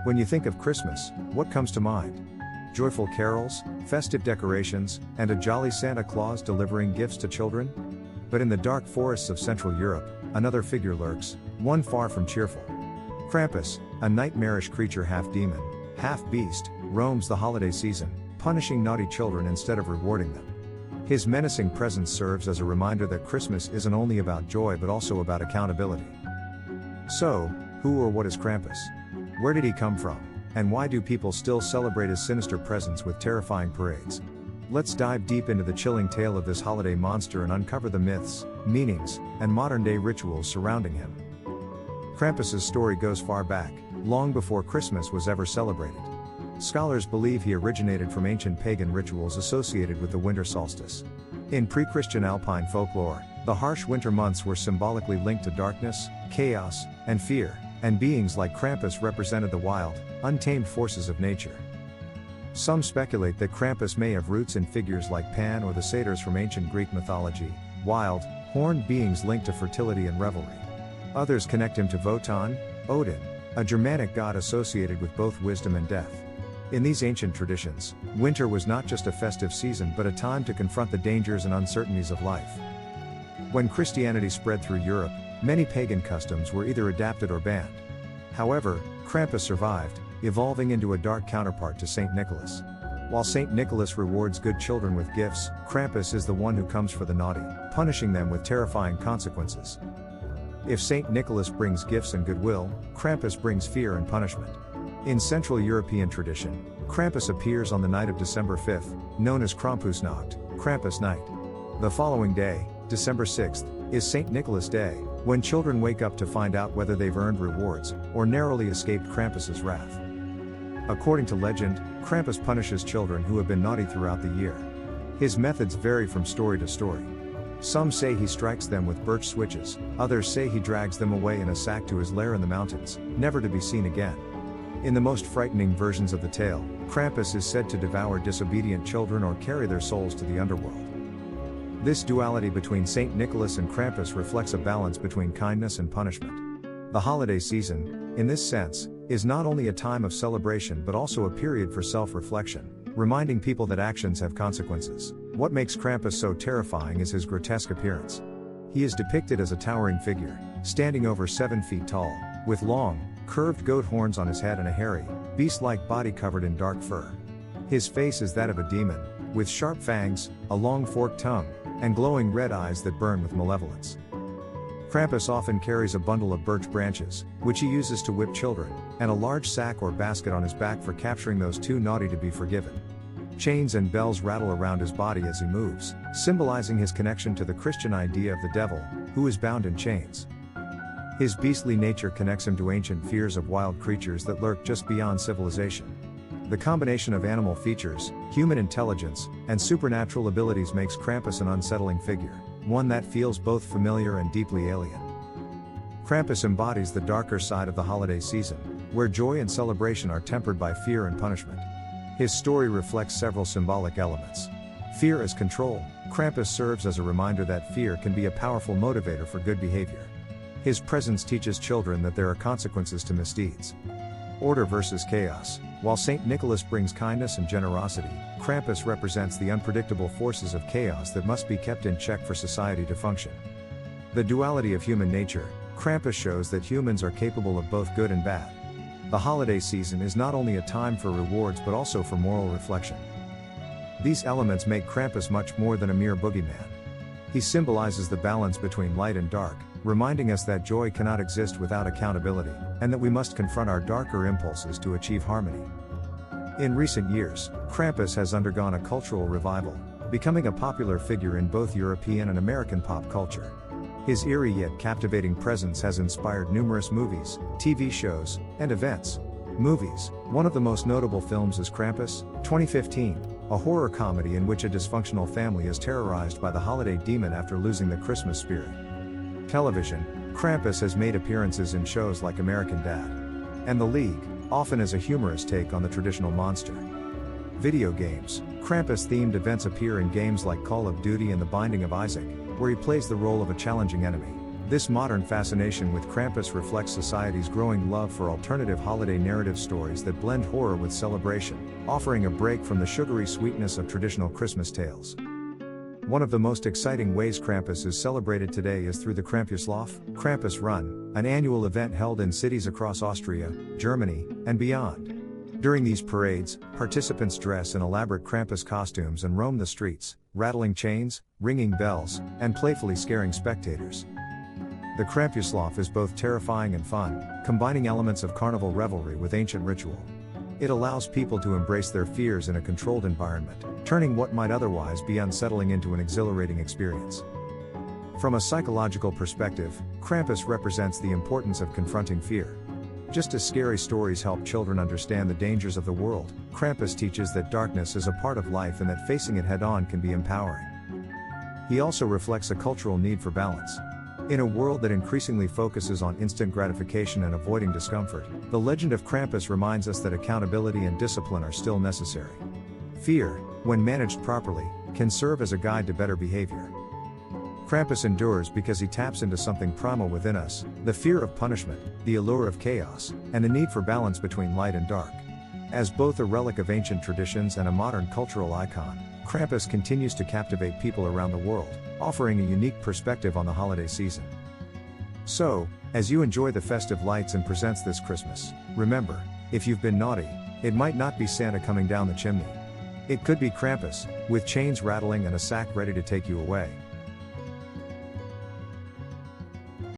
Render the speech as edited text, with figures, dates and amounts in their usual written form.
When you think of Christmas, what comes to mind? Joyful carols, festive decorations, and a jolly Santa Claus delivering gifts to children? But in the dark forests of Central Europe, another figure lurks, one far from cheerful. Krampus, a nightmarish creature half demon, half beast, roams the holiday season, punishing naughty children instead of rewarding them. His menacing presence serves as a reminder that Christmas isn't only about joy but also about accountability. So, who or what is Krampus? Where did he come from? And why do people still celebrate his sinister presence with terrifying parades? Let's dive deep into the chilling tale of this holiday monster and uncover the myths, meanings, and modern-day rituals surrounding him. Krampus's story goes far back, long before Christmas was ever celebrated. Scholars believe he originated from ancient pagan rituals associated with the winter solstice. In pre-Christian Alpine folklore, the harsh winter months were symbolically linked to darkness, chaos, and fear, and beings like Krampus represented the wild, untamed forces of nature. Some speculate that Krampus may have roots in figures like Pan or the satyrs from ancient Greek mythology, wild, horned beings linked to fertility and revelry. Others connect him to Wotan, Odin, a Germanic god associated with both wisdom and death. In these ancient traditions, winter was not just a festive season but a time to confront the dangers and uncertainties of life. When Christianity spread through Europe, many pagan customs were either adapted or banned. However, Krampus survived, evolving into a dark counterpart to Saint Nicholas. While Saint Nicholas rewards good children with gifts, Krampus is the one who comes for the naughty, punishing them with terrifying consequences. If Saint Nicholas brings gifts and goodwill, Krampus brings fear and punishment. In Central European tradition, Krampus appears on the night of December 5th, known as Krampusnacht, Krampus night. The following day, December 6th, is St. Nicholas Day, when children wake up to find out whether they've earned rewards, or narrowly escaped Krampus's wrath. According to legend, Krampus punishes children who have been naughty throughout the year. His methods vary from story to story. Some say he strikes them with birch switches, others say he drags them away in a sack to his lair in the mountains, never to be seen again. In the most frightening versions of the tale, Krampus is said to devour disobedient children or carry their souls to the underworld. This duality between Saint Nicholas and Krampus reflects a balance between kindness and punishment. The holiday season, in this sense, is not only a time of celebration but also a period for self-reflection, reminding people that actions have consequences. What makes Krampus so terrifying is his grotesque appearance. He is depicted as a towering figure, standing over 7 feet tall, with long, curved goat horns on his head and a hairy, beast-like body covered in dark fur. His face is that of a demon, with sharp fangs, a long forked tongue, and glowing red eyes that burn with malevolence. Krampus often carries a bundle of birch branches, which he uses to whip children, and a large sack or basket on his back for capturing those too naughty to be forgiven. Chains and bells rattle around his body as he moves, symbolizing his connection to the Christian idea of the devil, who is bound in chains. His beastly nature connects him to ancient fears of wild creatures that lurk just beyond civilization. The combination of animal features, human intelligence, and supernatural abilities makes Krampus an unsettling figure, one that feels both familiar and deeply alien. Krampus embodies the darker side of the holiday season, where joy and celebration are tempered by fear and punishment. His story reflects several symbolic elements. Fear as control, Krampus serves as a reminder that fear can be a powerful motivator for good behavior. His presence teaches children that there are consequences to misdeeds. Order versus chaos. While St. Nicholas brings kindness and generosity, Krampus represents the unpredictable forces of chaos that must be kept in check for society to function. The duality of human nature, Krampus shows that humans are capable of both good and bad. The holiday season is not only a time for rewards but also for moral reflection. These elements make Krampus much more than a mere boogeyman. He symbolizes the balance between light and dark, reminding us that joy cannot exist without accountability, and that we must confront our darker impulses to achieve harmony. In recent years, Krampus has undergone a cultural revival, becoming a popular figure in both European and American pop culture. His eerie yet captivating presence has inspired numerous movies, TV shows, and events. Movies. One of the most notable films is Krampus, 2015, a horror comedy in which a dysfunctional family is terrorized by the holiday demon after losing the Christmas spirit. Television. Krampus has made appearances in shows like American Dad! And The League, often as a humorous take on the traditional monster. Video games. Krampus-themed events appear in games like Call of Duty and The Binding of Isaac, where he plays the role of a challenging enemy. This modern fascination with Krampus reflects society's growing love for alternative holiday narrative stories that blend horror with celebration, offering a break from the sugary sweetness of traditional Christmas tales. One of the most exciting ways Krampus is celebrated today is through the Krampuslauf, Krampus Run, an annual event held in cities across Austria, Germany, and beyond. During these parades, participants dress in elaborate Krampus costumes and roam the streets, rattling chains, ringing bells, and playfully scaring spectators. The Krampuslauf is both terrifying and fun, combining elements of carnival revelry with ancient ritual. It allows people to embrace their fears in a controlled environment, turning what might otherwise be unsettling into an exhilarating experience. From a psychological perspective, Krampus represents the importance of confronting fear. Just as scary stories help children understand the dangers of the world, Krampus teaches that darkness is a part of life and that facing it head-on can be empowering. He also reflects a cultural need for balance. In a world that increasingly focuses on instant gratification and avoiding discomfort, the legend of Krampus reminds us that accountability and discipline are still necessary. Fear, when managed properly, can serve as a guide to better behavior. Krampus endures because he taps into something primal within us, the fear of punishment, the allure of chaos, and the need for balance between light and dark. As both a relic of ancient traditions and a modern cultural icon, Krampus continues to captivate people around the world, offering a unique perspective on the holiday season. So, as you enjoy the festive lights and presents this Christmas, remember, if you've been naughty, it might not be Santa coming down the chimney. It could be Krampus, with chains rattling and a sack ready to take you away.